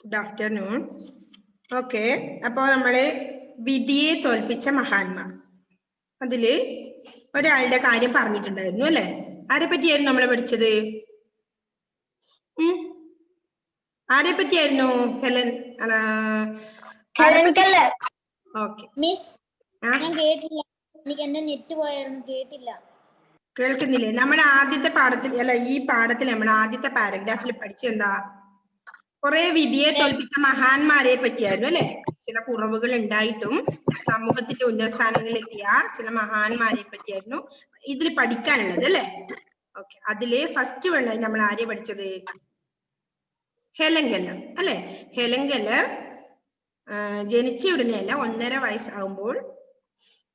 Good afternoon. Okay, അപ്പോൾ നമ്മള് വിധിയെ തോൽപ്പിച്ച മഹാന്മാർ, അതില് ഒരാളുടെ കാര്യം പറഞ്ഞിട്ടുണ്ടായിരുന്നു അല്ലെ? ആരെ പറ്റിയായിരുന്നു നമ്മൾ പഠിച്ചത്? ആരെ പറ്റിയായിരുന്നു? Helen Keller. ഓക്കെ മിസ്, ഞാൻ കേട്ടില്ല, എനിക്ക് എന്റെ നെറ്റ് പോയായിരുന്നു, കേട്ടില്ല. കേൾക്കുന്നില്ലേ? നമ്മുടെ ആദ്യത്തെ പാഠത്തിൽ അല്ല, ഈ പാഠത്തിൽ നമ്മൾ ആദ്യത്തെ പാരഗ്രാഫിൽ പഠിച്ചെന്താ? കുറെ വിധിയെ തോൽപ്പിച്ച മഹാന്മാരെ പറ്റിയായിരുന്നു അല്ലെ? ചില കുറവുകൾ ഉണ്ടായിട്ടും സമൂഹത്തിന്റെ ഉന്നത സ്ഥാനങ്ങളിൽ എത്തിയ ചില മഹാന്മാരെ പറ്റിയായിരുന്നു ഇതിൽ പഠിക്കാനുള്ളത് അല്ലെ? ഓക്കെ, അതില് ഫസ്റ്റ് വേണ്ടായി നമ്മൾ ആരെ പഠിച്ചത്? ഹെലൻ കെല്ലർ അല്ലെ? ഹെലൻ കെല്ലർ ജനിച്ച ഉടനെയല്ല, 1.5 വയസ്സാകുമ്പോൾ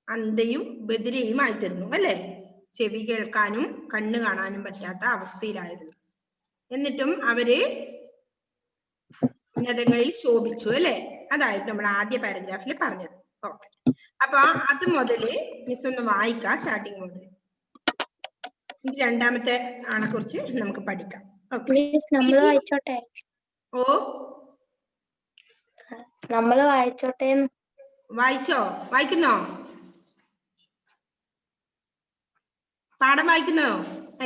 അന്ധയും ബധിരയും ആയിത്തീർന്നു അല്ലെ? ചെവി കേൾക്കാനും കണ്ണ് കാണാനും പറ്റാത്ത അവസ്ഥയിലായിരുന്നു. എന്നിട്ടും അവര് ഉന്നതങ്ങളിൽ ശോഭിച്ചു അല്ലെ? അതായിരുന്നു നമ്മൾ ആദ്യ പാരഗ്രാഫിൽ പറഞ്ഞത്. ഓക്കെ, അപ്പൊ അത് മുതല് മിസ് ഒന്ന് വായിക്കാം, സ്റ്റാർട്ടിങ് മുതൽ. ഇനി രണ്ടാമത്തെ ആളെ കുറിച്ച് നമുക്ക് പഠിക്കാം. നമ്മള് വായിച്ചോട്ടെ? ഓ, നമ്മള് വായിച്ചോട്ടെ? വായിച്ചോ? വായിക്കുന്നോ? പാഠം വായിക്കുന്നോ?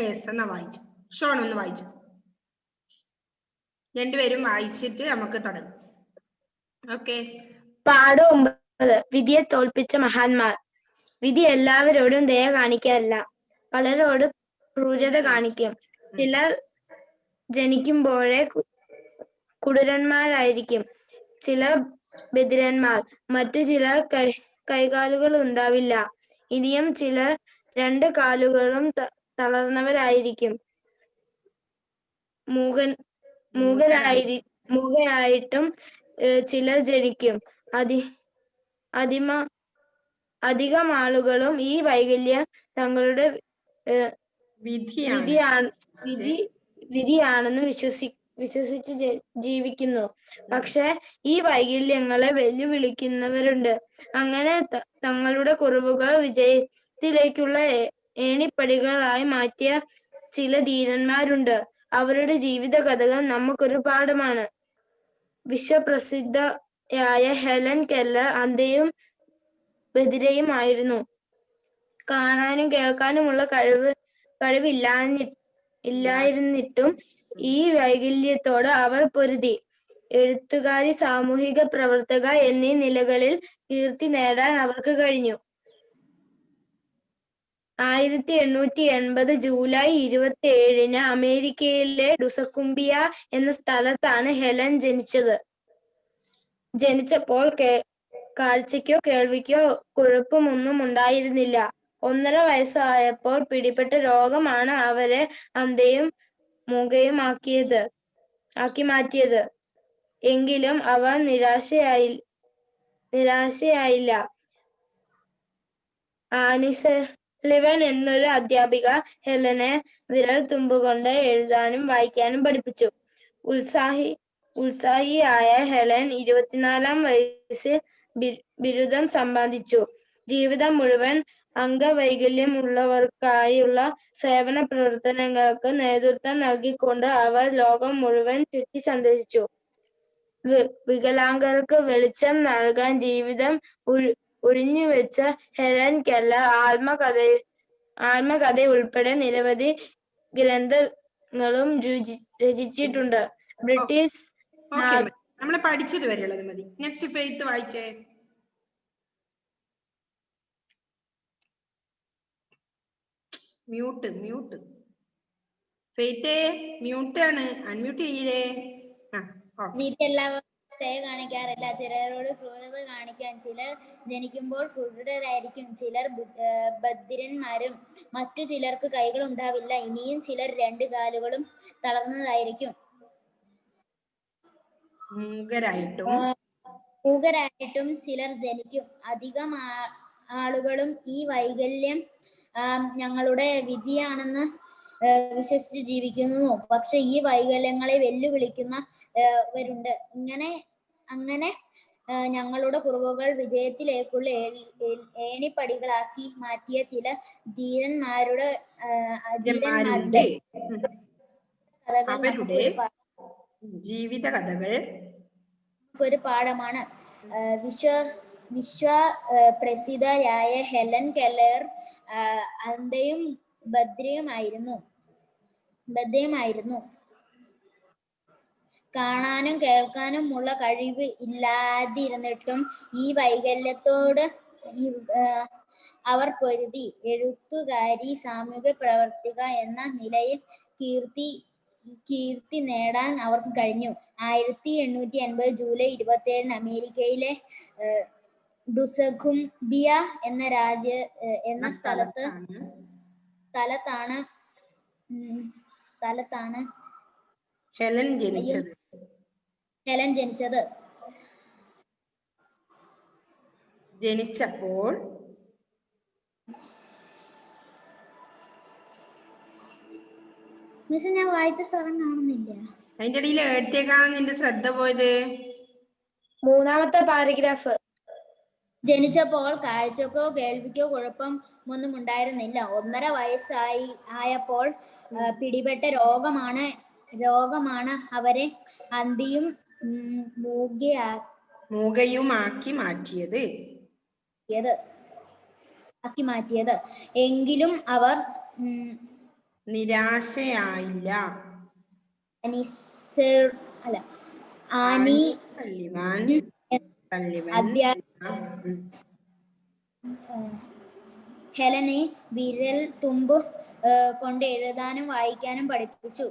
യെസ്, എന്നാ വായിച്ചു. ഷോൺ ഒന്ന് വായിച്ചു. രണ്ടുപേരും വായിച്ചിട്ട് നമുക്ക് തുടങ്ങാം. ഓക്കെ. പാഠം 9. വിധിയെ തോൽപ്പിച്ച മഹാന്മാർ. വിധി എല്ലാവരോടും ദയ കാണിക്കാറില്ല, പലരോട് ക്രൂരത കാണിക്കും. ചിലർ ജനിക്കുമ്പോഴേ കുടരന്മാരായിരിക്കും, ചിലർ ബധിരന്മാർ, മറ്റു ചിലർ കൈകാലുകൾ ഉണ്ടാവില്ല, ഇനിയും ചിലർ 2 കാലുകളും തളർന്നവരായിരിക്കും, മൂകരായിട്ടും ചിലർ ജനിക്കും. അധികം ആളുകളും ഈ വൈകല്യം തങ്ങളുടെ വിധിയാണെന്ന് വിശ്വസിച്ച് ജീവിക്കുന്നു. പക്ഷെ ഈ വൈകല്യങ്ങളെ വെല്ലുവിളിക്കുന്നവരുണ്ട്. അങ്ങനെ തങ്ങളുടെ കുറവുകൾ വിജയത്തിലേക്കുള്ള ഏണിപ്പടികളായി മാറ്റിയ ചില ധീരന്മാരുണ്ട്. അവരുടെ ജീവിത കഥകൾ നമുക്കൊരു പാഠമാണ്. വിശ്വപ്രസിദ്ധയായ ഹെലൻ കെല്ലർ അന്ധയും ബധിരയും ആയിരുന്നു. കാണാനും കേൾക്കാനുമുള്ള കഴിവില്ലായിരുന്നിട്ടും ഈ വൈകല്യത്തോട് അവർ പൊരുതി. എഴുത്തുകാരി, സാമൂഹിക പ്രവർത്തക എന്നീ നിലകളിൽ കീർത്തി നേടാൻ അവർക്ക് കഴിഞ്ഞു. 1880 ജൂലൈ 27 അമേരിക്കയിലെ ഡുസക്കുംബിയ എന്ന സ്ഥലത്താണ് ഹെലൻ ജനിച്ചത്. ജനിച്ചപ്പോൾ കാഴ്ചയ്ക്കോ കേൾവിക്കോ കുഴപ്പമൊന്നും ഉണ്ടായിരുന്നില്ല. 1.5 വയസ്സായപ്പോൾ പിടിപെട്ട രോഗമാണ് അവരെ അന്ധയും മൂകയും ആക്കി മാറ്റിയത്. എങ്കിലും അവർ നിരാശയായില്ല. ആനിസ് ലിവൻ എന്നൊരു അധ്യാപിക ഹെലനെ വിരൽ തുമ്പുകൊണ്ട് എഴുതാനും വായിക്കാനും പഠിപ്പിച്ചു. ഉത്സാഹിയായ ഹെലൻ 24-ാം വയസ്സിൽ ബിരുദം സമ്പാദിച്ചു. ജീവിതം മുഴുവൻ അംഗവൈകല്യമുള്ളവർക്കായുള്ള സേവന പ്രവർത്തനങ്ങൾക്ക് നേതൃത്വം നൽകിക്കൊണ്ട് അവർ ലോകം മുഴുവൻ ചുറ്റി സഞ്ചരിച്ചു. വികലാംഗർക്ക് വെളിച്ചം നൽകാൻ ജീവിതം ഒഴിഞ്ഞുവെച്ച ഹെലൻ കെല്ലർ ആത്മകഥ ഉൾപ്പെടെ നിരവധി ഗ്രന്ഥങ്ങളും രചിച്ചിട്ടുണ്ട്. ബ്രിട്ടീഷ് നമ്മൾ പഠിച്ചത് വരെയുള്ളത് മതി. നെക്സ്റ്റ് ഫെയ്ത്ത് വായിച്ചേ. മ്യൂട്ട് ഫെയ്ത്തേ, മ്യൂട്ട് ആണ്, അൺമ്യൂട്ട് ചെയ്യേ. ദയ കാണിക്കാറില്ല, ചിലരോട് ക്രൂരത കാണിക്കാൻ. ചിലർ ജനിക്കുമ്പോൾ ക്രൂരരായിരിക്കും, ചിലർ ബധിരന്മാരും, മറ്റു ചിലർക്ക് കൈകൾ ഉണ്ടാവില്ല, ഇനിയും ചിലർ 2 കാലുകളും തളർന്നതായിരിക്കും. മൂകരായിട്ടും ചിലർ ജനിക്കും. അധികം ആളുകളും ഈ വൈകല്യം ഞങ്ങളുടെ വിധിയാണെന്ന് വിശ്വസിച്ച് ജീവിക്കുന്നു. പക്ഷെ ഈ വൈകല്യങ്ങളെ വെല്ലുവിളിക്കുന്നവരുണ്ട്. അങ്ങനെ ഞങ്ങളുടെ കുറവുകൾ വിജയത്തിലേക്കുള്ള ഏണിപ്പടികളാക്കി മാറ്റിയ ചില ധീരന്മാരുടെ ജീവിത കഥകൾ ഒരു പാഠമാണ്. വിശ്വ പ്രസിദ്ധരായ ഹെലൻ കെല്ലർ അന്ധയും ബധിരയുമായിരുന്നു. കാണാനും കേൾക്കാനുമുള്ള കഴിവ് ഇല്ലാതിരുന്നിട്ടും ഈ വൈകല്യത്തോട് അവർ പൊരുതി. എഴുത്തുകാരി, സാമൂഹിക പ്രവർത്തക എന്ന നിലയിൽ കീർത്തി നേടാൻ അവർക്ക് കഴിഞ്ഞു. 1880 ജൂലൈ 27 അമേരിക്കയിലെ ഡുസഗുംബിയ എന്ന സ്ഥലത്താണ് ഹെലൻ ജനിച്ചത്. ജനിച്ചപ്പോൾ ഞാൻ വായിച്ച സ്ഥലം കാണുന്നില്ല. അതിന്റെ ഇടയിൽ എഴുത്തേക്കാണ് നിന്റെ ശ്രദ്ധ പോയത്. 3ാമത്തെ പാരഗ്രാഫ്. ജനിച്ചപ്പോൾ കാഴ്ചക്കോ കേൾവിക്കോ കുഴപ്പമൊന്നും ഉണ്ടായിരുന്നില്ല. 1.5 വയസ്സായപ്പോൾ പിടിപെട്ട രോഗമാണ് അവരെ അന്ധിയും മൂകയുമാക്കി മാറ്റിയത്. എങ്കിലും അവർ നിരാശയായില്ല. ഹെലനെ വിരൽ തുമ്പ് കൊണ്ട് എഴുതാനും വായിക്കാനും പഠിപ്പിച്ചു.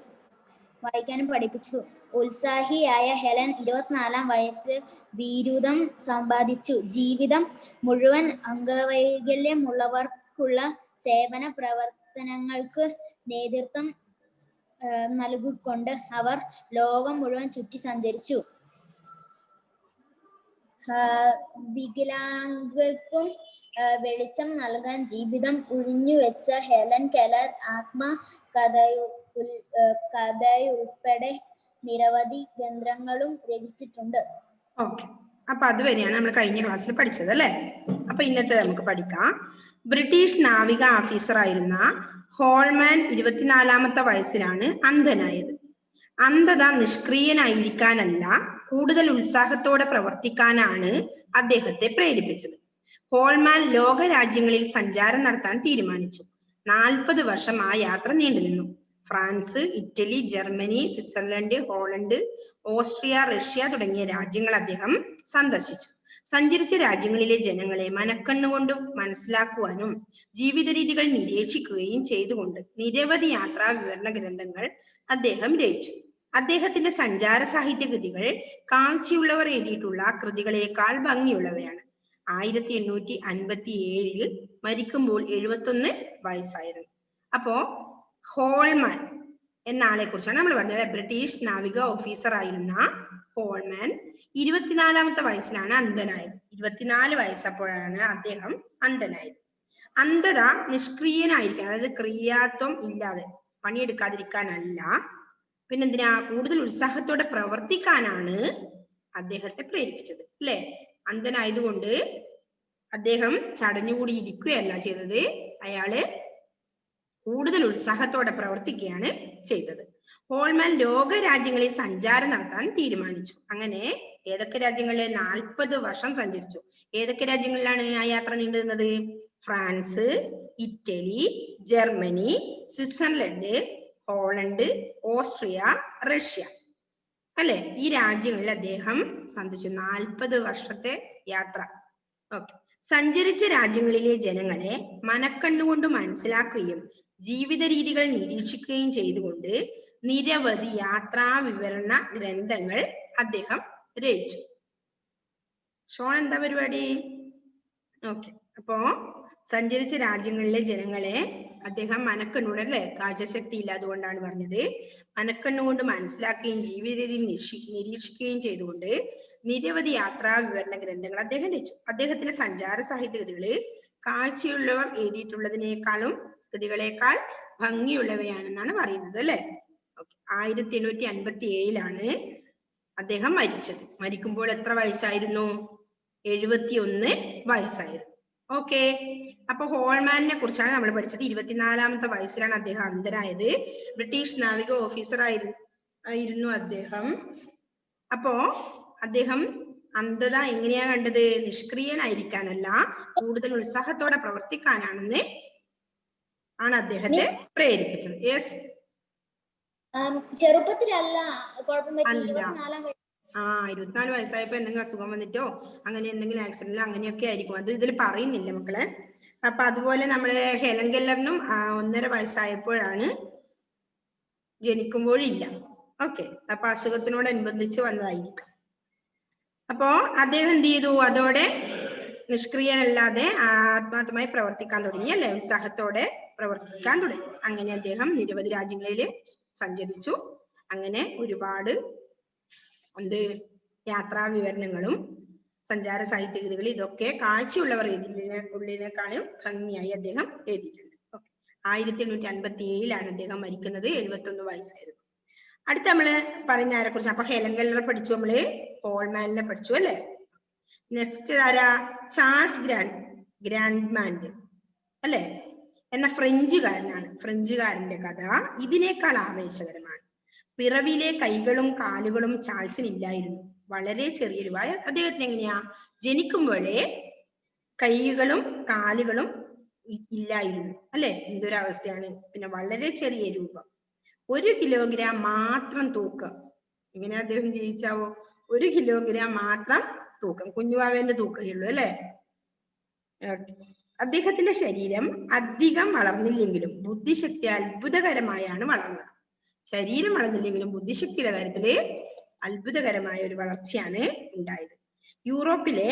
ഉത്സാഹിയായ ഹെലൻ 24-ാം വയസ്സിൽ ബിരുദം സമ്പാദിച്ചു. ജീവിതം മുഴുവൻ അംഗവൈകല്യമുള്ളവർക്കുള്ള സേവന പ്രവർത്തനങ്ങൾക്ക് നേതൃത്വം നൽകിക്കൊണ്ട് അവർ ലോകം മുഴുവൻ ചുറ്റി സഞ്ചരിച്ചു. വികലാംഗർക്കും വെളിച്ചം നൽകാൻ ജീവിതം ഉഴിഞ്ഞുവെച്ച ഹെലൻ കെല്ലർ ആത്മകഥയുൾപ്പെടെ നിരവധി ഗ്രന്ഥങ്ങളും രചിച്ചിട്ടുണ്ട്. ഓക്കെ, അപ്പൊ അതുവരെയാണ് നമ്മൾ കഴിഞ്ഞ ക്ലാസ്സിൽ പഠിച്ചത് അല്ലെ. അപ്പൊ ഇന്നത്തെ നമുക്ക് പഠിക്കാം. ബ്രിട്ടീഷ് നാവിക ഓഫീസർ ആയിരുന്ന ഹോൾമാൻ 24-ാമത്തെ വയസ്സിലാണ് അന്ധനായത്. അന്ധത നിഷ്ക്രിയനായിരിക്കാനല്ല, കൂടുതൽ ഉത്സാഹത്തോടെ പ്രവർത്തിക്കാനാണ് അദ്ദേഹത്തെ പ്രേരിപ്പിച്ചത്. ഹോൾമാൻ ലോക രാജ്യങ്ങളിൽ സഞ്ചാരം നടത്താൻ തീരുമാനിച്ചു. 40 വർഷം ആ യാത്ര നീണ്ടുനിന്നു. France, Italy, Germany, Switzerland, Holland, Austria, Russia തുടങ്ങിയ രാജ്യങ്ങൾ അദ്ദേഹം സന്ദർശിച്ചു. സഞ്ചരിച്ച രാജ്യങ്ങളിലെ ജനങ്ങളെ മനക്കണ്ണുകൊണ്ടും മനസ്സിലാക്കുവാനും ജീവിത രീതികൾ നിരീക്ഷിക്കുകയും ചെയ്തുകൊണ്ട് നിരവധി യാത്രാ വിവരണ ഗ്രന്ഥങ്ങൾ അദ്ദേഹം രചിച്ചു. അദ്ദേഹത്തിന്റെ സഞ്ചാര സാഹിത്യ കൃതികൾ കാഴ്ചയുള്ളവർ എഴുതിയിട്ടുള്ള കൃതികളെക്കാൾ ഭംഗിയുള്ളവയാണ്. 1857 മരിക്കുമ്പോൾ 71 വയസ്സായിരുന്നു. അപ്പോ ഹോൾമാൻ എന്ന ആളെ കുറിച്ചാണ് നമ്മൾ പറഞ്ഞത്. ബ്രിട്ടീഷ് നാവിക ഓഫീസർ ആയിരുന്ന ഹോൾമാൻ 24-ാമത്തെ വയസ്സിലാണ് അന്ധനായത്. 24 വയസ്സപ്പോഴാണ് അദ്ദേഹം അന്ധനായത്. അന്ധത നിഷ്ക്രിയനായിരിക്കാൻ, അതായത് ക്രിയാത്വം ഇല്ലാതെ പണിയെടുക്കാതിരിക്കാനല്ല, പിന്നെന്തിനാ, കൂടുതൽ ഉത്സാഹത്തോടെ പ്രവർത്തിക്കാനാണ് അദ്ദേഹത്തെ പ്രേരിപ്പിച്ചത് അല്ലെ. അന്ധനായതുകൊണ്ട് അദ്ദേഹം ചടഞ്ഞുകൂടി ഇരിക്കുകയല്ല ചെയ്തത്, അയാള് കൂടുതൽ ഉത്സാഹത്തോടെ പ്രവർത്തിക്കുകയാണ് ചെയ്തത്. ഹോൾമാൻ ലോക രാജ്യങ്ങളിൽ സഞ്ചാരം നടത്താൻ തീരുമാനിച്ചു. അങ്ങനെ ഏതൊക്കെ രാജ്യങ്ങളിൽ? 40 വർഷം സഞ്ചരിച്ചു. ഏതൊക്കെ രാജ്യങ്ങളിലാണ് ആ യാത്ര നീണ്ടുനിന്നത്? France, Italy, Germany, Switzerland, Holland, Austria, Russia അല്ലെ. ഈ രാജ്യങ്ങളിൽ അദ്ദേഹം സന്ദർശിച്ചു. 40 വർഷത്തെ യാത്ര. ഓക്കെ. സഞ്ചരിച്ച രാജ്യങ്ങളിലെ ജനങ്ങളെ മനക്കണ്ണുകൊണ്ട് മനസ്സിലാക്കുകയും ജീവിത രീതികൾ നിരീക്ഷിക്കുകയും ചെയ്തുകൊണ്ട് നിരവധി യാത്രാ വിവരണ ഗ്രന്ഥങ്ങൾ അദ്ദേഹം രചിച്ചു. ഷോൺ എന്താ പരിപാടി? ഓക്കെ. അപ്പോ സഞ്ചരിച്ച രാജ്യങ്ങളിലെ ജനങ്ങളെ അദ്ദേഹം മനക്കണ്ണുകൊണ്ട്, അല്ലെ, കാഴ്ചശക്തി ഇല്ല, അതുകൊണ്ടാണ് പറഞ്ഞത്, മനക്കണ്ണുകൊണ്ട് മനസ്സിലാക്കുകയും ജീവിത രീതി നിരീക്ഷിക്കുകയും ചെയ്തുകൊണ്ട് നിരവധി യാത്രാ വിവരണ ഗ്രന്ഥങ്ങൾ അദ്ദേഹം രചിച്ചു. അദ്ദേഹത്തിന്റെ സഞ്ചാര സാഹിത്യ കൃതികള് കാഴ്ചയുള്ളവർ എഴുതിയിട്ടുള്ളതിനേക്കാളും കൃതികളെക്കാൾ ഭംഗിയുള്ളവയാണെന്നാണ് പറയുന്നത് അല്ലെ. 1857 അദ്ദേഹം മരിച്ചത്. മരിക്കുമ്പോൾ എത്ര വയസ്സായിരുന്നു? 71 വയസ്സായിരുന്നു. ഓക്കെ. അപ്പൊ ഹോൾമാനെ കുറിച്ചാണ് നമ്മൾ പഠിച്ചത്. 24-ാമത്തെ വയസ്സിലാണ് അദ്ദേഹം അന്ധനായത്. ബ്രിട്ടീഷ് നാവിക ഓഫീസർ ആയിരുന്നു അദ്ദേഹം. അപ്പോ അദ്ദേഹം അന്ധത എങ്ങനെയാ കണ്ടത്? നിഷ്ക്രിയനായിരിക്കാനല്ല, കൂടുതൽ ഉത്സാഹത്തോടെ പ്രവർത്തിക്കാനാണെന്ന് ആണ് അദ്ദേഹത്തെ പ്രേരിപ്പിച്ചത്. യെസ്, ചെറുപ്പത്തിലല്ല, കുഴപ്പം പറ്റി. അല്ല. 24-ാം വയസ്സിൽ. 24 വയസ്സായപ്പോ എന്തെങ്കിലും അസുഖം വന്നിട്ടോ അങ്ങനെ എന്തെങ്കിലും ആക്സിഡന്റിലോ അങ്ങനെയൊക്കെ ആയിരിക്കും. അത് ഇതിൽ പറയുന്നില്ല മക്കളെ. അപ്പൊ അതുപോലെ നമ്മള് ഹെലൻ കെല്ലറിനും 1.5 വയസ്സായപ്പോഴാണ്, ജനിക്കുമ്പോഴില്ല. ഓക്കെ, അപ്പൊ അസുഖത്തിനോടനുബന്ധിച്ച് വന്നതായിരിക്കും. അപ്പോ അദ്ദേഹം എന്ത് ചെയ്തു? അതോടെ നിഷ്ക്രിയനല്ലാതെ ആത്മാർത്ഥമായി പ്രവർത്തിക്കാൻ തുടങ്ങി, അല്ലെ? ഉത്സാഹത്തോടെ പ്രവർത്തിക്കാൻ തുടങ്ങി. അങ്ങനെ അദ്ദേഹം നിരവധി രാജ്യങ്ങളിൽ സഞ്ചരിച്ചു. അങ്ങനെ ഒരുപാട് യാത്രാ വിവരണങ്ങളും സഞ്ചാര സാഹിത്യകൃതികൾ ഇതൊക്കെ കാഴ്ചയുള്ളവർ ഉള്ളിനേക്കാളും ഭംഗിയായി അദ്ദേഹം എഴുതിയിട്ടുണ്ട്. 1857 അദ്ദേഹം മരിക്കുന്നത്. 71 വയസ്സായിരുന്നു. അടുത്ത നമ്മള് പറയുന്ന ആരെ കുറിച്ച്? അപ്പൊ ഹെലൻ കെല്ലറെ പഠിച്ചു, നമ്മള് ഹോൾമാനിനെ പഠിച്ചു, അല്ലെ? നെക്സ്റ്റ് ആരാ? ചാൾസ് ഗ്രാൻഡ്മാൻഡ്, അല്ലെ? എന്ന ഫ്രഞ്ചുകാരനാണ്. ഫ്രഞ്ചുകാരന്റെ കഥ ഇതിനേക്കാൾ ആവേശകരമാണ്. പിറവിലെ കൈകളും കാലുകളും ചാൾസിന് ഇല്ലായിരുന്നു. വളരെ ചെറിയ രൂപമായ അദ്ദേഹത്തിന് എങ്ങനെയാ? ജനിക്കുമ്പോഴേ കൈകളും കാലുകളും ഇല്ലായിരുന്നു, അല്ലെ? എന്തൊരവസ്ഥയാണ്. പിന്നെ വളരെ ചെറിയ രൂപം, 1 കിലോഗ്രാം മാത്രം തൂക്കം. എങ്ങനെ അദ്ദേഹം ജയിച്ചാവോ? 1 കിലോഗ്രാം മാത്രം തൂക്കം, കുഞ്ഞുവാവേന്റെ തൂക്കമേ ഉള്ളൂ, അല്ലെ? അദ്ദേഹത്തിന്റെ ശരീരം അധികം വളർന്നില്ലെങ്കിലും ബുദ്ധിശക്തി അത്ഭുതകരമായാണ് വളർന്നത്. ശരീരം വളർന്നില്ലെങ്കിലും ബുദ്ധിശക്തിയുടെ കാര്യത്തില് അത്ഭുതകരമായ ഒരു വളർച്ചയാണ് ഉണ്ടായത്. യൂറോപ്പിലെ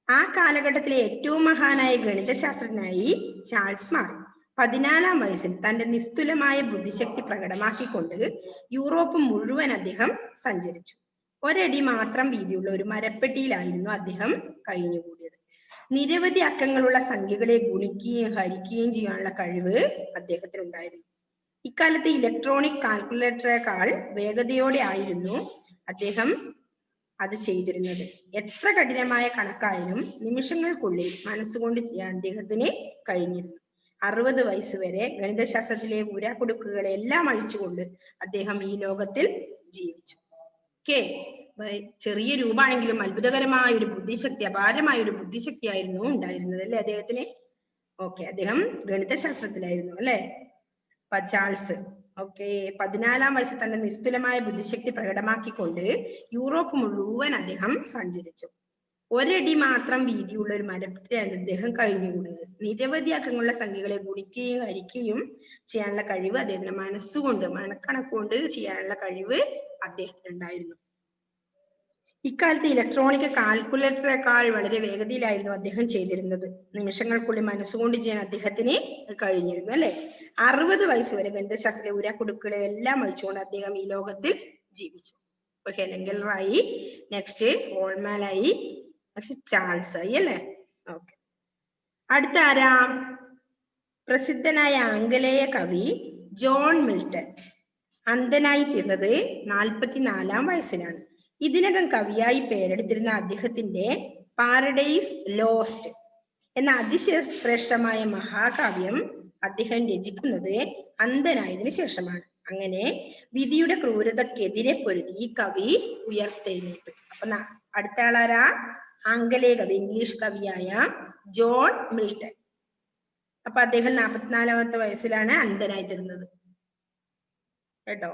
ആ കാലഘട്ടത്തിലെ ഏറ്റവും മഹാനായ ഗണിതശാസ്ത്രജ്ഞനായി ചാൾസ് മാറി. 14-ാം വയസ്സിൽ തന്റെ നിസ്തുലമായ ബുദ്ധിശക്തി പ്രകടമാക്കിക്കൊണ്ട് യൂറോപ്പ് മുഴുവൻ അദ്ദേഹം സഞ്ചരിച്ചു. 1 അടി മാത്രം വീതിയുള്ള ഒരു മരപ്പെട്ടിയിലായിരുന്നു അദ്ദേഹം കഴിഞ്ഞുകൂടിയത്. നിരവധി അക്കങ്ങളുള്ള സംഖ്യകളെ ഗുണിക്കുകയും ഹരിക്കുകയും ചെയ്യാനുള്ള കഴിവ് അദ്ദേഹത്തിനുണ്ടായിരുന്നു. ഇക്കാലത്ത് ഇലക്ട്രോണിക് കാൽക്കുലേറ്ററേക്കാൾ വേഗതയോടെ ആയിരുന്നു അദ്ദേഹം അത് ചെയ്തിരുന്നത്. എത്ര കഠിനമായ കണക്കായാലും നിമിഷങ്ങൾക്കുള്ളിൽ മനസ്സുകൊണ്ട് ചെയ്യാൻ അദ്ദേഹത്തിന് കഴിഞ്ഞിരുന്നു. 60 വയസ്സ് വരെ ഗണിതശാസ്ത്രത്തിലെ ഊരാക്കുടുക്കുകളെല്ലാം അഴിച്ചുകൊണ്ട് അദ്ദേഹം ഈ ലോകത്തിൽ ജീവിച്ചു. ചെറിയ രൂപമാണെങ്കിലും അത്ഭുതകരമായ ഒരു ബുദ്ധിശക്തി, അപാരമായ ഒരു ബുദ്ധിശക്തിയായിരുന്നു ഉണ്ടായിരുന്നത്, അല്ലെ അദ്ദേഹത്തിന്? ഓക്കെ, അദ്ദേഹം ഗണിതശാസ്ത്രത്തിലായിരുന്നു, അല്ലെ? ചാൾസ്. ഓക്കെ, 14-ാം വയസ്സിൽ തന്റെ നിസ്തുലമായ ബുദ്ധിശക്തി പ്രകടമാക്കിക്കൊണ്ട് യൂറോപ്പ് മുഴുവൻ അദ്ദേഹം സഞ്ചരിച്ചു. 1 അടി മാത്രം വീതിയുള്ള ഒരു മരപ്പെട്ടിയാണ് അദ്ദേഹം കഴിഞ്ഞുകൂടിയത്. നിരവധി അക്കങ്ങളുള്ള സംഖ്യകളെ ഗുണിക്കുകയും ഹരിക്കുകയും ചെയ്യാനുള്ള കഴിവ് അദ്ദേഹത്തിന് മനസ്സുകൊണ്ട്, മനക്കണക്കുകൊണ്ട് ചെയ്യാനുള്ള കഴിവ് അദ്ദേഹത്തിനുണ്ടായിരുന്നു. ഇക്കാലത്ത് ഇലക്ട്രോണിക് കാൽക്കുലേറ്ററേക്കാൾ വളരെ വേഗതയിലായിരുന്നു അദ്ദേഹം ചെയ്തിരുന്നത്. നിമിഷങ്ങൾക്കുള്ളിൽ മനസ്സുകൊണ്ട് ചെയ്യാൻ അദ്ദേഹത്തിന് കഴിഞ്ഞിരുന്നു, അല്ലെ? 60 വയസ്സ് വരെ ഗണിതശാസ്ത്രത്തിലെ ഊരാക്കുടുക്കുകളെ എല്ലാം അഴിച്ചുകൊണ്ട് അദ്ദേഹം ഈ ലോകത്തിൽ ജീവിച്ചു. ഇപ്പൊ ഹെലൻ കെല്ലറായി, നെക്സ്റ്റ് ഹോൾമാനായി, നെക്സ്റ്റ് ചാൾസ് ആയി, അല്ലെ? ഓക്കെ, അടുത്ത ആരാ? പ്രസിദ്ധനായ ആംഗലേയ കവി ജോൺ മിൽട്ടൺ അന്ധനായി തീർന്നത് 44-ാം വയസ്സിലാണ്. ഇതിനകം കവിയായി പേരെടുത്തിരുന്ന അദ്ദേഹത്തിന്റെ പാരഡൈസ് ലോസ്റ്റ് എന്ന അതിശ്രേഷ്ഠമായ മഹാകാവ്യം അദ്ദേഹം രചിക്കുന്നത് അന്ധനായതിനു ശേഷമാണ്. അങ്ങനെ വിധിയുടെ ക്രൂരതക്കെതിരെ പൊരുതി ഈ കവി ഉയർത്തെഴുന്നേറ്റു. അപ്പൊ അടുത്ത ആളാരാ? ആംഗലേയ കവി, ഇംഗ്ലീഷ് കവിയായ ജോൺ മിൽട്ടൺ. അപ്പൊ അദ്ദേഹം 44-ാമത്തെ വയസ്സിലാണ് അന്ധനായി തീർന്നത്, കേട്ടോ.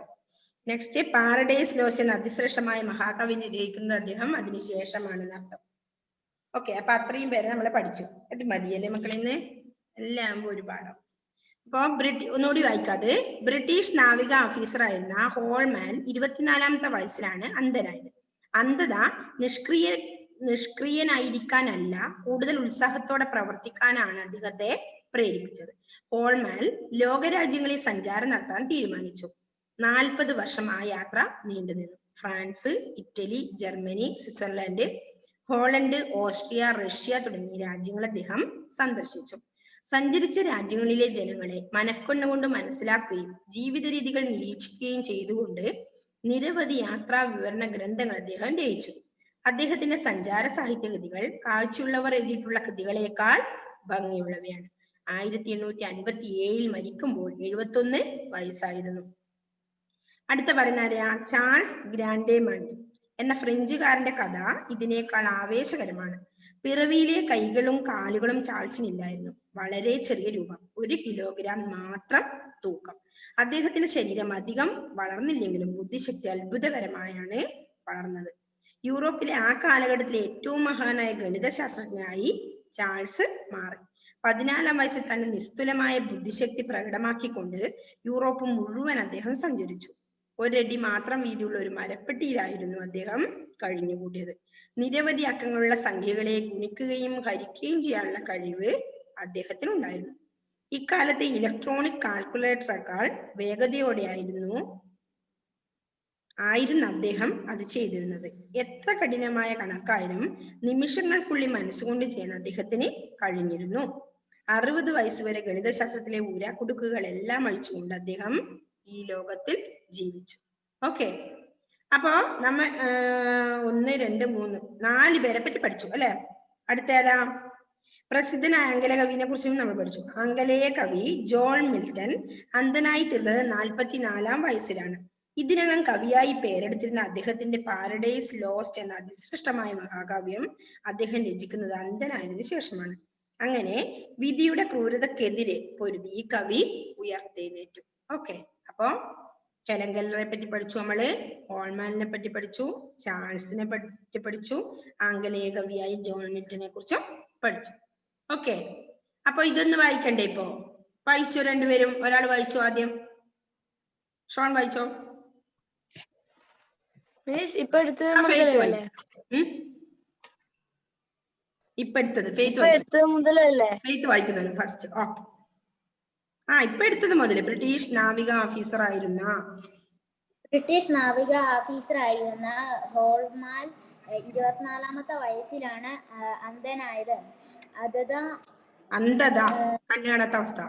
നെക്സ്റ്റ്, പാരഡൈസ് ലോസ്റ്റ് എന്ന അതിശ്രേഷ്ഠമായ മഹാകവി രചിക്കുന്നത് അദ്ദേഹം അതിനുശേഷമാണെന്ന് അർത്ഥം. ഓക്കെ, അപ്പൊ അത്രയും പേരെ നമ്മളെ പഠിച്ചു. അത് മതിയല്ലേ മക്കളിന്ന്? എല്ലാം ഒരുപാടോ. അപ്പൊ ഒന്നുകൂടി വായിക്കാതെ, ബ്രിട്ടീഷ് നാവിക ഓഫീസർ ആയിരുന്ന ഹോൾമാൻ 24-ാമത്തെ വയസ്സിലാണ് അന്ധനായത്. അന്ധത നിഷ്ക്രിയനായിരിക്കാനല്ല, കൂടുതൽ ഉത്സാഹത്തോടെ പ്രവർത്തിക്കാനാണ് അദ്ദേഹത്തെ പ്രേരിപ്പിച്ചത്. ഹോൾമാൻ ലോകരാജ്യങ്ങളിൽ സഞ്ചാരം നടത്താൻ തീരുമാനിച്ചു. 40 വർഷം ആ യാത്ര നീണ്ടുനിന്നു. France, Italy, Germany, Switzerland, Holland, Austria, Russia തുടങ്ങിയ രാജ്യങ്ങൾ അദ്ദേഹം സന്ദർശിച്ചു. സഞ്ചരിച്ച രാജ്യങ്ങളിലെ ജനങ്ങളെ മനക്കൊണ്ടുകൊണ്ട് മനസ്സിലാക്കുകയും ജീവിത രീതികൾ നിരീക്ഷിക്കുകയും ചെയ്തുകൊണ്ട് നിരവധി യാത്രാ വിവരണ ഗ്രന്ഥങ്ങൾ അദ്ദേഹം രചിച്ചു. അദ്ദേഹത്തിന്റെ സഞ്ചാര സാഹിത്യ കൃതികൾ കാഴ്ചയുള്ളവർ എഴുതിയിട്ടുള്ള കൃതികളെക്കാൾ ഭംഗിയുള്ളവയാണ്. 1857 മരിക്കുമ്പോൾ 71 വയസ്സായിരുന്നു. അടുത്ത പറയുന്ന ആരെയാ? ചാൾസ് ഗ്രാൻഡ്മാൻഡ്. എന്ന ഫ്രഞ്ചുകാരന്റെ കഥ ഇതിനേക്കാൾ ആവേശകരമാണ്. പിറവിയിലെ കൈകളും കാലുകളും ചാൾസിനില്ലായിരുന്നു. വളരെ ചെറിയ രൂപം, 1 കിലോഗ്രാം മാത്രം തൂക്കം. അദ്ദേഹത്തിന്റെ ശരീരം അധികം വളർന്നില്ലെങ്കിലും ബുദ്ധിശക്തി അത്ഭുതകരമായാണ് വളർന്നത്. യൂറോപ്പിലെ ആ കാലഘട്ടത്തിലെ ഏറ്റവും മഹാനായ ഗണിതശാസ്ത്രജ്ഞനായി ചാൾസ് മാറി. 14-ാം വയസ്സിൽ തന്റെ നിസ്തുലമായ ബുദ്ധിശക്തി പ്രകടമാക്കിക്കൊണ്ട് യൂറോപ്പ് മുഴുവൻ അദ്ദേഹം സഞ്ചരിച്ചു. 1 അടി മാത്രം വീതിയുള്ള ഒരു മരപ്പെട്ടിയിലായിരുന്നു അദ്ദേഹം കഴിഞ്ഞുകൂടിയത്. നിരവധി അക്കങ്ങളുള്ള സംഖ്യകളെ ഗുണിക്കുകയും ഹരിക്കുകയും ചെയ്യാനുള്ള കഴിവ് അദ്ദേഹത്തിനുണ്ടായിരുന്നു. ഇക്കാലത്തെ ഇലക്ട്രോണിക് കാൽക്കുലേറ്ററേക്കാൾ വേഗതയോടെയായിരുന്നു അദ്ദേഹം അത് ചെയ്തിരുന്നത്. എത്ര കഠിനമായ കണക്കായാലും നിമിഷങ്ങൾക്കുള്ളിൽ മനസ്സുകൊണ്ട് ചെയ്യാൻ അദ്ദേഹത്തിന് കഴിഞ്ഞിരുന്നു. 60 വയസ്സുവരെ ഗണിതശാസ്ത്രത്തിലെ ഊരാക്കുടുക്കുകളെല്ലാം അഴിച്ചുകൊണ്ട് അദ്ദേഹം ഈ ലോകത്തിൽ ജീവിച്ചു. ഓക്കെ, അപ്പോ നമ്മ 1, 2, 3, 4 പേരെ പറ്റി പഠിച്ചു അല്ലെ. അടുത്തേതാ? പ്രസിദ്ധനായ ആംഗല കവിനെ കുറിച്ചും നമ്മൾ പഠിച്ചു. ആംഗലേയ കവി ജോൺ മിൽട്ടൺ അന്ധനായി തീർന്നത് 44-ാം വയസ്സിലാണ്. ഇതിനകം കവിയായി പേരെടുത്തിരുന്ന അദ്ദേഹത്തിന്റെ പാരഡൈസ് ലോസ്റ്റ് എന്ന അതിശ്രേഷ്ഠമായ മഹാകാവ്യം അദ്ദേഹം രചിക്കുന്നത് അന്ധനായതിനു ശേഷമാണ്. അങ്ങനെ വിധിയുടെ ക്രൂരതക്കെതിരെ പൊരുതി ഈ കവി ഉയർത്തെഴുന്നേറ്റു. ഓക്കെ, അപ്പോ ഹെലൻ കെല്ലറെ പറ്റി പഠിച്ചു, നമ്മള് ഹോൾമാനിനെ പറ്റി പഠിച്ചു, ചാൾസിനെ പറ്റി പഠിച്ചു, ആംഗലേയ കവിയായി ജോൺ മിൽട്ടനെ കുറിച്ചും പഠിച്ചു. ഓക്കെ, അപ്പൊ ഇതൊന്ന് വായിക്കണ്ടേ? ഇപ്പോ വായിച്ചോ രണ്ടുപേരും? ഒരാൾ വായിച്ചോ ആദ്യം? ഷോൺ വായിച്ചോ? ഇപ്പൊ എടുത്തത് ഫെയ്ത്ത് മുതലല്ലേ? ഫെയ്ത്ത് വായിക്കുന്നത് ഫസ്റ്റ്. ഓക്കെ, ഇപ്പൊ എടുത്തത് മുതല്. ബ്രിട്ടീഷ് നാവിക ഓഫീസറായിരുന്ന ഹോൾമാൻ 24-ാമത്തെ വയസ്സിലാണ് അന്ധനായത്. അന്ധത കണ്ണാടത്ത അവസ്ഥ.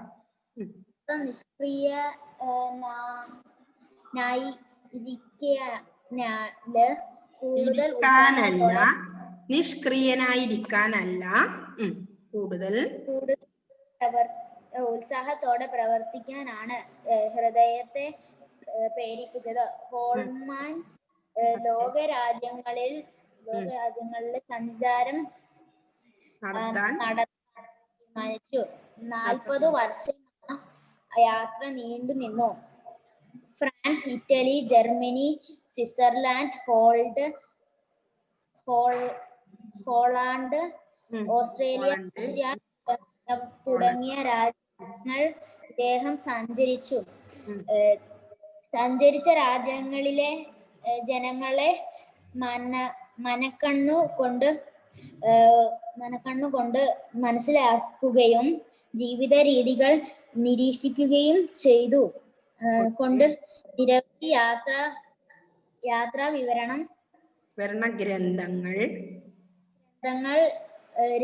നിഷ്ക്രിയനായിരിക്കാനല്ല, കൂടുതൽ ഉത്സാഹത്തോടെ പ്രവർത്തിക്കാനാണ് ഹൃദയത്തെ പ്രേരിപ്പിച്ചത്. ഹോൾമാൻ ലോകരാജ്യങ്ങളിലെ സഞ്ചാരം നടത്താൻ തീരുമാനിച്ചു. 40 വർഷം യാത്ര നീണ്ടു നിന്നു. France, Italy, Germany, Switzerland, Holland, Australia, Russia തുടങ്ങിയ രാജ്യങ്ങൾ ഇദ്ദേഹം സഞ്ചരിച്ച രാജ്യങ്ങളിലെ ജനങ്ങളെ മനക്കണ്ണുകൊണ്ട് മനസ്സിലാക്കുകയും ജീവിത രീതികൾ നിരീക്ഷിക്കുകയും ചെയ്തു കൊണ്ട് നിരവധി യാത്രാ ഗ്രന്ഥങ്ങൾ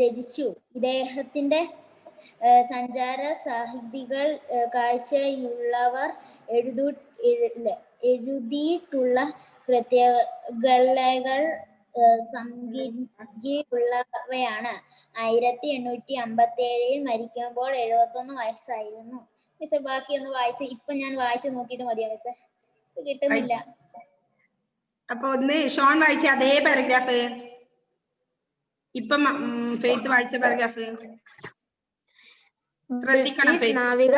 രചിച്ചു. ഇദ്ദേഹത്തിന്റെ സഞ്ചാര സാഹിതികൾ കാഴ്ചയുള്ളവർ എഴുതിയിട്ടുള്ള പ്രത്യേകതകൾ സംഖ്യയുള്ളവയാണ്. 1857 മരിക്കുമ്പോൾ 71 വയസ്സായിരുന്നു. മിസ് ബാക്കി ഒന്ന് വായിച്ച്, ഇപ്പൊ ഞാൻ വായിച്ചു നോക്കിയിട്ട് മതിയോ മിസ്? കിട്ടുന്നില്ല. അപ്പൊ ഒന്ന് ഷോൺ വായിച്ച അതേ പാരഗ്രാഫ്, ഇപ്പം ഫെയ്ത്ത് വായിച്ച പാരഗ്രാഫ് ശ്രദ്ധിക്കണം. നാവിക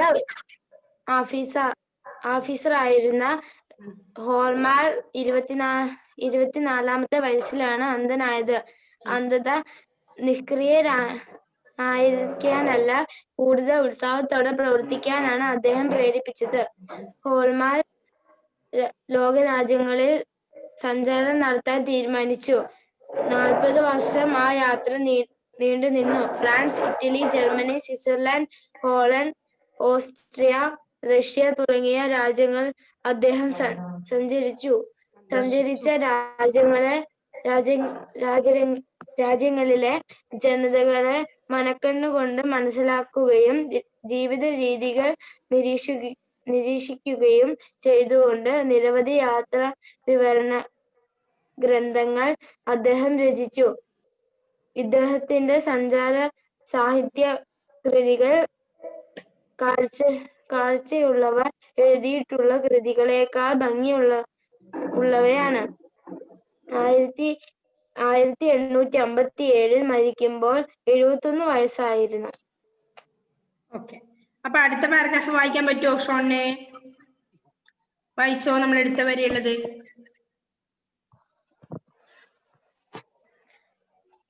ഓഫീസറായിരുന്ന ഹോൾമാൻ 24-ാമത്തെ വയസ്സിലാണ് അന്ധനായത്. അന്ധത നിഷ്ക്രിയനായിരിക്കാനല്ല, കൂടുതൽ ഉത്സാഹത്തോടെ പ്രവർത്തിക്കാനാണ് അദ്ദേഹം പ്രേരിപ്പിച്ചത്. ഹോൾമാൻ ലോകരാജ്യങ്ങളിൽ സഞ്ചാരം നടത്താൻ തീരുമാനിച്ചു. 40 വർഷം ആ യാത്ര നീണ്ടു നിന്നു. France, Italy, Germany, Switzerland, Holland, Austria, Russia തുടങ്ങിയ രാജ്യങ്ങൾ അദ്ദേഹം സഞ്ചരിച്ച രാജ്യങ്ങളിലെ ജനതകളെ മനക്കണ്ണുകൊണ്ട് മനസ്സിലാക്കുകയും ജീവിത രീതികൾ നിരീക്ഷിക്കുകയും ചെയ്തുകൊണ്ട് നിരവധി യാത്രാ വിവരണ ഗ്രന്ഥങ്ങൾ അദ്ദേഹം രചിച്ചു. ഇദ്ദേഹത്തിന്റെ സഞ്ചാര സാഹിത്യ കൃതികൾ കാഴ്ചയുള്ളവർ എഴുതിയിട്ടുള്ള കൃതികളേക്കാൾ ഭംഗിയുള്ളവയാണ്. 1857 മരിക്കുമ്പോൾ 71 വയസ്സായിരുന്നു. ഓക്കെ. അപ്പൊ അടുത്ത പാരഗ്രാഫ് വായിക്കാൻ പറ്റുമോ ഷോണിനെ? വായിച്ചോ, നമ്മൾ എടുത്ത വരെയുള്ളത്.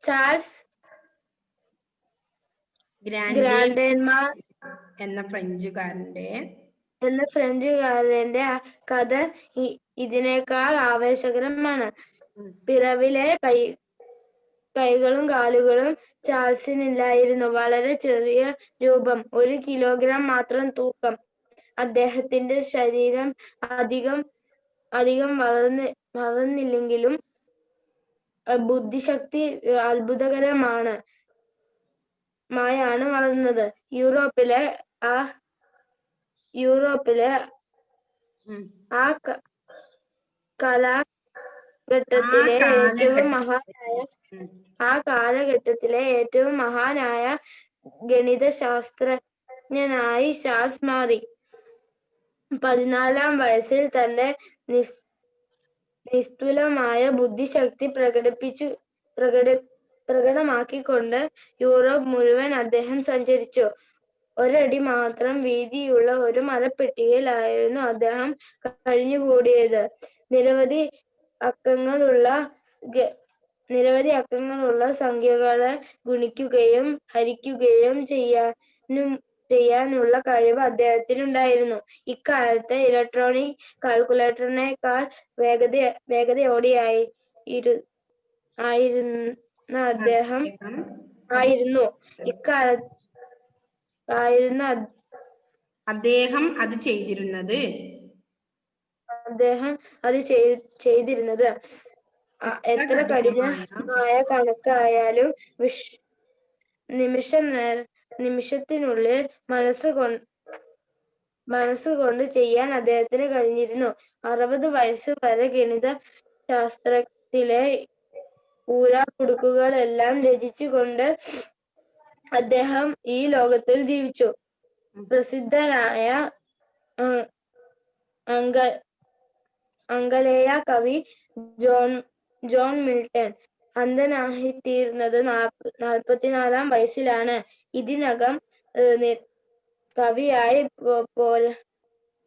ചാൾസ് ഗ്രാൻഡേമാർ എന്ന ഫ്രഞ്ചുകാരന്റെ കഥ ഇതിനേക്കാൾ ആവേശകരമാണ്. പിറവിലെ കൈകളും കാലുകളും ചാൾസിനില്ലായിരുന്നു. വളരെ ചെറിയ രൂപം, 1 കിലോഗ്രാം മാത്രം തൂക്കം. അദ്ദേഹത്തിന്റെ ശരീരം അധികം വളർന്നില്ലെങ്കിലും ബുദ്ധിശക്തി അത്ഭുതകരമാണ് വളർന്നത്. യൂറോപ്പിലെ ആ കാലഘട്ടത്തിലെ ഏറ്റവും മഹാനായ ഗണിതശാസ്ത്രജ്ഞനായി ചാൾസ് മാറി. 14-ാം വയസ്സിൽ തന്റെ നിസ്തുലമായ ബുദ്ധിശക്തി പ്രകടമാക്കിക്കൊണ്ട് യൂറോപ്പ് മുഴുവൻ അദ്ദേഹം സഞ്ചരിച്ചു. 1 അടി മാത്രം വീതിയുള്ള ഒരു മരപ്പെട്ടിയിലായിരുന്നു അദ്ദേഹം കഴിഞ്ഞുകൂടിയത്. നിരവധി അക്കങ്ങളുള്ള സംഖ്യകളെ ഗുണിക്കുകയും ഹരിക്കുകയും ചെയ്യാനുള്ള കഴിവ് അദ്ദേഹത്തിനുണ്ടായിരുന്നു. ഇക്കാലത്ത് ഇലക്ട്രോണിക് കാൽക്കുലേറ്ററിനേക്കാൾ വേഗതയോടെയായിരുന്നു അദ്ദേഹം അത് ചെയ്തിരുന്നത്. എത്ര കഠിനമായ കണക്കായാലും നിമിഷത്തിനുള്ളിൽ മനസ്സുകൊണ്ട് ചെയ്യാൻ അദ്ദേഹത്തിന് കഴിഞ്ഞിരുന്നു. 60 വയസ്സ് വരെ ഗണിത ശാസ്ത്രത്തിലെ ഊരാക്കുടുക്കുകളെല്ലാം രചിച്ചുകൊണ്ട് അദ്ദേഹം ഈ ലോകത്തിൽ ജീവിച്ചു. പ്രസിദ്ധനായ ആംഗലേയ കവി ജോൺ മിൽട്ടൺ അന്ധനായിത്തീർന്നത് 44-ാം വയസ്സിലാണ്. ഇതിനകം കവിയായി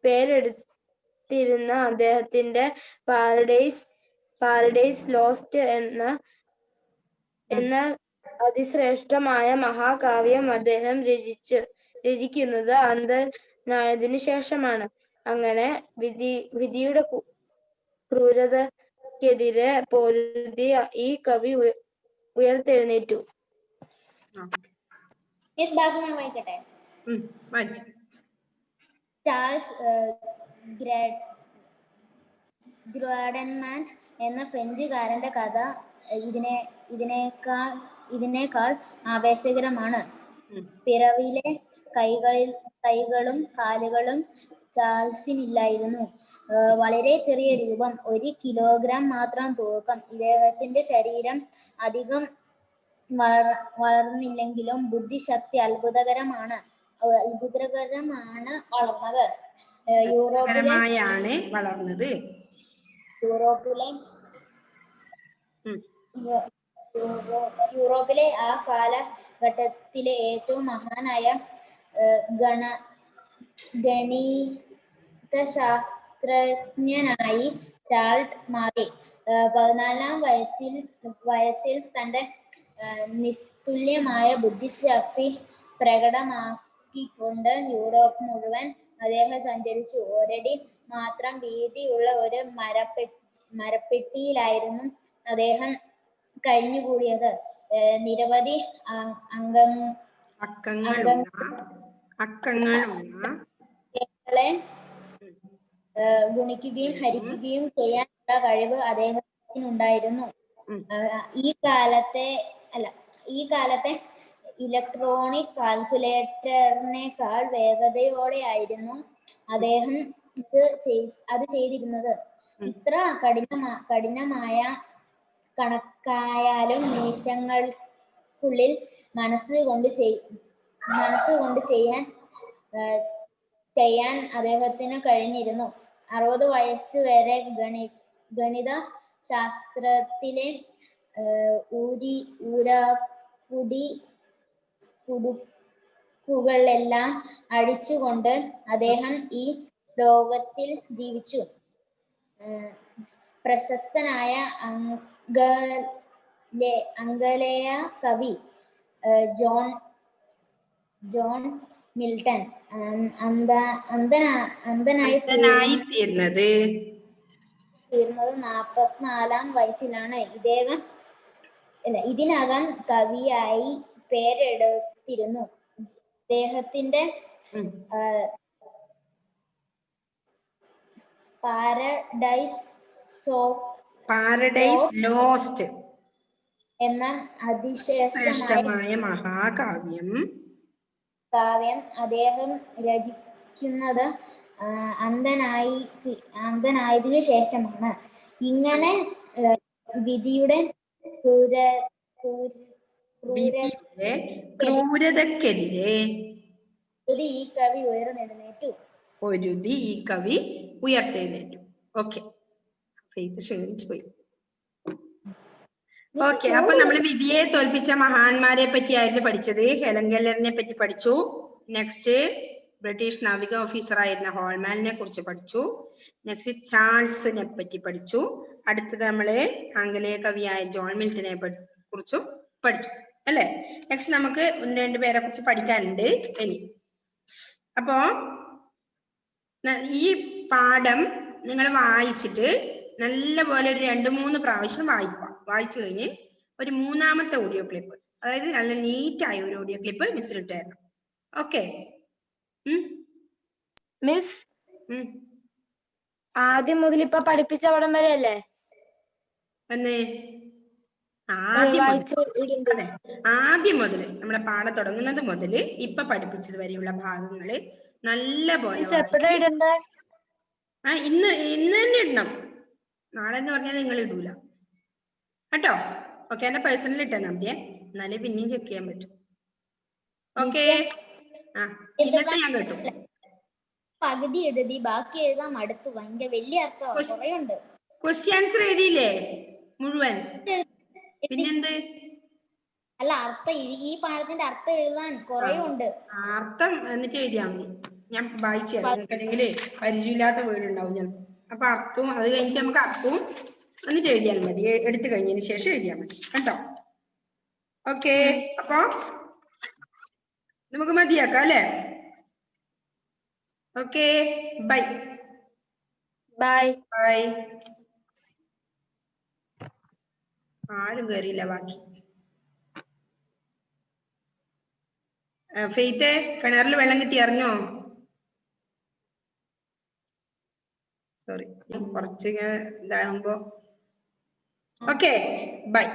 പേരെടുത്തിരുന്ന അദ്ദേഹത്തിന്റെ പാരഡൈസ് ലോസ്റ്റ് എന്ന അതിശ്രേഷ്ഠമായ മഹാകാവ്യം അദ്ദേഹം രചിക്കുന്നത് അന്ധനായതിനു ശേഷമാണ്. അങ്ങനെ വിധിയുടെ ക്രൂരതയ്ക്കെതിരെ പൊരുതി ഈ കവി ഉയർത്തെഴുന്നേറ്റു. ബാക്കി ഞാൻ വായിക്കട്ടെ. ചാൾസ് ഗ്രാഡൻമാൻ എന്ന ഫ്രഞ്ചുകാരന്റെ കഥ ഇതിനേക്കാൾ ആവേശകരമാണ്. പിറവിലെ കൈകളും കാലുകളും ചാൾസിനില്ലായിരുന്നു. വളരെ ചെറിയ രൂപം, 1 കിലോഗ്രാം മാത്രം തൂക്കം. ഇദ്ദേഹത്തിന്റെ ശരീരം അധികം വളർന്നില്ലെങ്കിലും ബുദ്ധിശക്തി അത്ഭുതകരമാണ് വളർന്നത്. യൂറോപ്പിലെ ആ കാലഘട്ടത്തിലെ ഏറ്റവും മഹാനായ ഗണിതശാസ്ത്രജ്ഞനായി ചാൾസ് മാറി. 14-ാം വയസ്സിൽ തന്റെ നിസ്തുല്യമായ ബുദ്ധിശക്തി പ്രകടമാക്കിക്കൊണ്ട് യൂറോപ്പ് മുഴുവൻ അദ്ദേഹം സഞ്ചരിച്ചു. 1 അടി മാത്രം വീതിയുള്ള ഒരു മരപ്പെട്ടിയിലായിരുന്നു അദ്ദേഹം കഴിഞ്ഞുകൂടിയത്. നിരവധി അക്കങ്ങളെ ഗുണിക്കുകയും ഹരിക്കുകയും ചെയ്യാനുള്ള കഴിവ് അദ്ദേഹത്തിനുണ്ടായിരുന്നു. ഈ കാലത്തെ ഇലക്ട്രോണിക് കാൽക്കുലേറ്ററിനേക്കാൾ വേഗതയോടെയായിരുന്നു അദ്ദേഹം അത് ചെയ്തിരുന്നത്. ഇത്ര കഠിനമായ കണക്കായാലും നിമിഷങ്ങൾക്കുള്ളിൽ മനസ്സുകൊണ്ട് ചെയ്യാൻ അദ്ദേഹത്തിന് കഴിഞ്ഞിരുന്നു. 60 വയസ്സ് വരെ ഗണിത ശാസ്ത്രത്തിലെ ഊരാക്കുടി കുടുക്കുകളെല്ലാം അഴിച്ചുകൊണ്ട് അദ്ദേഹം ഈ ലോകത്തിൽ ജീവിച്ചു. പ്രശസ്തനായ ആംഗലേയ കവി ജോൺ മിൽട്ടൺ അന്ധനായി തീർന്നത് 44-ാം വയസ്സിലാണ്. ഇതിനകം കവിയായി പേരെടുത്തിരുന്നു. അദ്ദേഹത്തിന്റെ പാരഡൈസ് ലോസ്റ്റ് എന്ന അതിശ്രേഷ്ഠമായ മഹാകാവ്യം അദ്ദേഹം രചിക്കുന്നത് അന്ധനായതിനു ശേഷമാണ്. ഇങ്ങനെ വിധിയുടെ ക്രൂരതക്കെതിരെ ഈ കവി ഉയർത്തെഴുന്നേറ്റു. ഓക്കെ, ക്ഷീണിച്ചു പോയി. ഓക്കെ, അപ്പൊ നമ്മൾ വിധിയെ തോൽപ്പിച്ച മഹാന്മാരെ പറ്റിയായിരുന്നു പഠിച്ചത്. ഹെലൻ കെല്ലറിനെ പറ്റി പഠിച്ചു. നെക്സ്റ്റ് ബ്രിട്ടീഷ് നാവിക ഓഫീസർ ആയിരുന്ന ഹോൾമാനെ കുറിച്ച് പഠിച്ചു. നെക്സ്റ്റ് ചാൾസിനെ പറ്റി പഠിച്ചു. അടുത്തത് നമ്മള് ആംഗലേയ കവിയായ ജോൺ മിൽട്ടനെ കുറിച്ചും പഠിച്ചു അല്ലെ. നെക്സ്റ്റ് നമുക്ക് 1-2 പേരെ കുറിച്ച് പഠിക്കാനുണ്ട് ഇനി. അപ്പോ ഈ പാഠം നിങ്ങൾ വായിച്ചിട്ട് നല്ലപോലെ ഒരു 2-3 പ്രാവശ്യം വായിച്ചു കഴിഞ്ഞ് ഒരു 3ാമത്തെ ഓഡിയോ ക്ലിപ്പ്, അതായത് നല്ല നീറ്റായ ഒരു ഓഡിയോ ക്ലിപ്പ് മിസ്സിലിട്ട് തരണം. ഓക്കെ മിസ്, ആദ്യം മുതൽ ഇപ്പൊ പഠിപ്പിച്ച അവിടം വരെ അല്ലേ? ആദ്യം മുതൽ നമ്മുടെ പാഠം തുടങ്ങുന്നത് മുതൽ ഇപ്പൊ പഠിപ്പിച്ചത് വരെയുള്ള ഭാഗങ്ങള് നല്ല പോലെ ഇന്ന് തന്നെ ഇടണം. നാളെ എന്ന് പറഞ്ഞാൽ നിങ്ങൾ ഇടൂല കേട്ടോ. ഓക്കെ, എന്റെ പേഴ്സണൽ ഇട്ടാ മതിയെ, എന്നാലേ പിന്നെയും ചെക്ക് ചെയ്യാൻ പറ്റും. ഓക്കെ, ഇന്നത്തെ ഞാൻ കേട്ടു. പകുതി എഴുതി ബാക്കി എഴുതാൻ മടുത്തു. ഭയങ്കര വലിയ അർത്ഥം കുറേയുണ്ട്. ക്വസ്റ്റ്യൻ ആൻസർ എഴുതിയില്ലേ മുഴുവൻ? പിന്നെന്ത് അല്ല, അർത്ഥം ഈ പാഠത്തിന്റെ അർത്ഥം എഴുതാൻ കുറേയുണ്ട്. അർത്ഥം എന്നിട്ട് എഴുതിയാ മതി. ഞാൻ വായിച്ചു അല്ലെങ്കിൽ പരിചയമില്ലാത്ത വീടുണ്ടാവും ഞാൻ. അപ്പൊ അർത്ഥവും അത് കഴിഞ്ഞിട്ട് നമുക്ക് അർത്ഥവും എന്നിട്ട് എഴുതിയാൽ മതി. എടുത്തു കഴിഞ്ഞതിന് ശേഷം എഴുതിയാൽ മതി കേട്ടോ. ഓക്കെ, അപ്പൊ നമുക്ക് മതിയാക്കാം അല്ലേ? Okay, bye bye bye. ആരും കേറിയില്ല ബാക്കി. ഫെയ്ത്തെ, കിണറിൽ വെള്ളം കിട്ടി അറിഞ്ഞോ? സോറി, കുറച്ച് ഇതാകുമ്പോ. Okay, by.